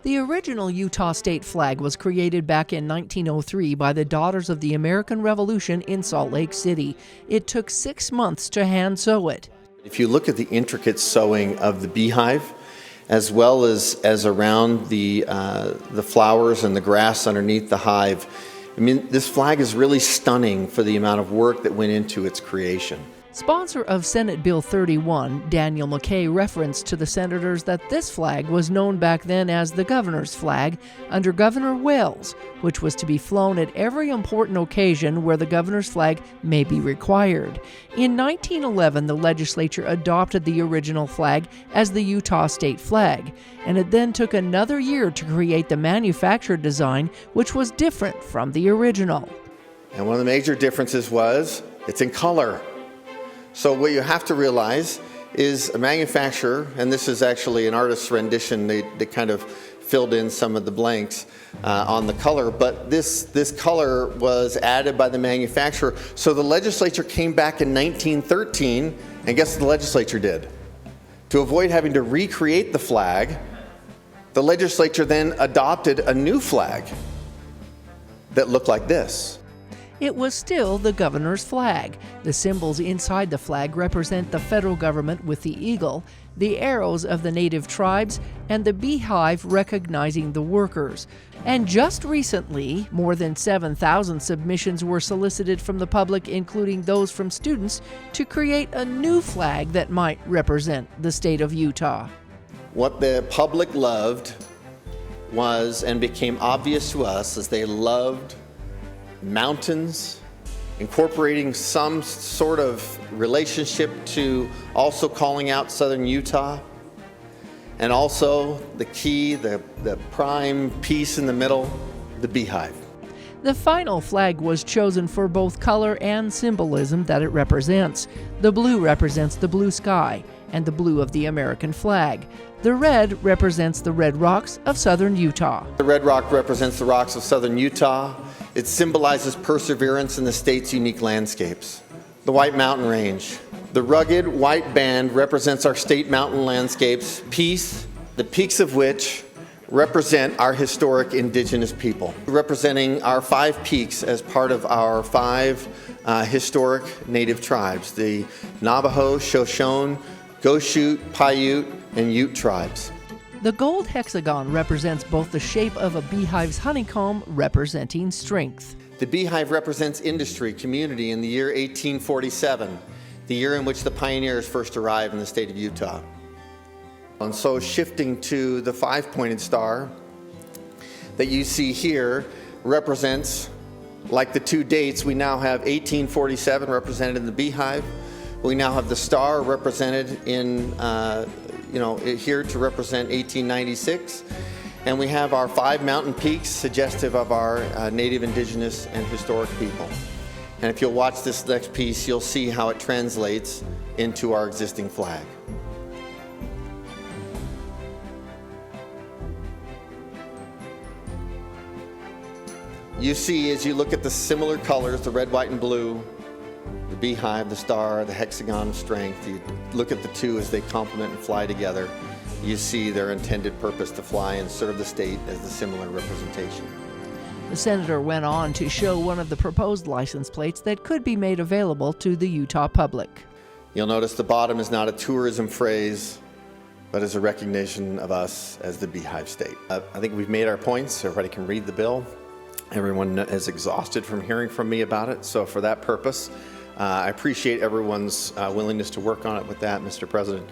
The original Utah state flag was created back in 1903 by the Daughters of the American Revolution in Salt Lake City. It took 6 months to hand sew it. If you look at the intricate sewing of the beehive, as well as around the flowers and the grass underneath the hive, I mean, this flag is really stunning for the amount of work that went into its creation. Sponsor of Senate Bill 31, Daniel McKay, referenced to the senators that this flag was known back then as the governor's flag under Governor Wells, which was to be flown at every important occasion where the governor's flag may be required. In 1911, the legislature adopted the original flag as the Utah state flag, and it then took another year to create the manufactured design, which was different from the original. And one of the major differences was it's in color. So what you have to realize is a manufacturer, and this is actually an artist's rendition, they kind of filled in some of the blanks on the color, but this color was added by the manufacturer. So the legislature came back in 1913, and guess what the legislature did? To avoid having to recreate the flag, the legislature then adopted a new flag that looked like this. It was still the governor's flag. The symbols inside the flag represent the federal government with the eagle, the arrows of the native tribes, and the beehive recognizing the workers. And just recently, more than 7,000 submissions were solicited from the public, including those from students, to create a new flag that might represent the state of Utah. What the public loved was, and became obvious to us, is they loved mountains, incorporating some sort of relationship to also calling out southern Utah, and also the key, the prime piece in the middle, the beehive. The final flag was chosen for both color and symbolism that it represents. The blue represents the blue sky and the blue of the American flag. The red represents the red rocks of southern Utah. The red rock represents the rocks of southern Utah. It symbolizes perseverance in the state's unique landscapes. The White Mountain Range. The rugged white band represents our state mountain landscapes, peace, the peaks of which represent our historic indigenous people. Representing our 5 peaks as part of our 5 historic native tribes, the Navajo, Shoshone, Goshute, Paiute, and Ute tribes. The gold hexagon represents both the shape of a beehive's honeycomb, representing strength. The beehive represents industry, community in the year 1847, the year in which the pioneers first arrived in the state of Utah. And so shifting to the 5-pointed star that you see here represents, like the 2 dates, we now have 1847 represented in the beehive. We now have the star represented in here to represent 1896, and we have our 5 mountain peaks suggestive of our native, indigenous, and historic people. And if you'll watch this next piece, you'll see how it translates into our existing flag. You see, as you look at the similar colors, the red, white, and blue, the beehive, the star, the hexagon of strength, you look at the 2 as they complement and fly together, you see their intended purpose to fly and serve the state as the similar representation. The senator went on to show one of the proposed license plates that could be made available to the Utah public. You'll notice the bottom is not a tourism phrase, but is a recognition of us as the beehive state. I think we've made our points. Everybody can read the bill. Everyone is exhausted from hearing from me about it, so for that purpose, I appreciate everyone's willingness to work on it with that, Mr. President.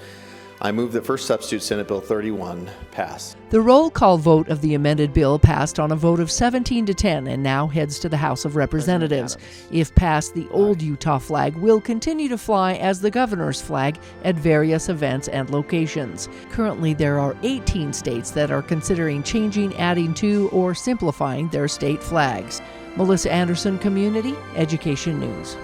I move that First Substitute Senate Bill 31 pass. The roll call vote of the amended bill passed on a vote of 17 to 10 and now heads to the House of Representatives. If passed, the old Utah flag will continue to fly as the governor's flag at various events and locations. Currently, there are 18 states that are considering changing, adding to, or simplifying their state flags. Melissa Anderson, Community Education News.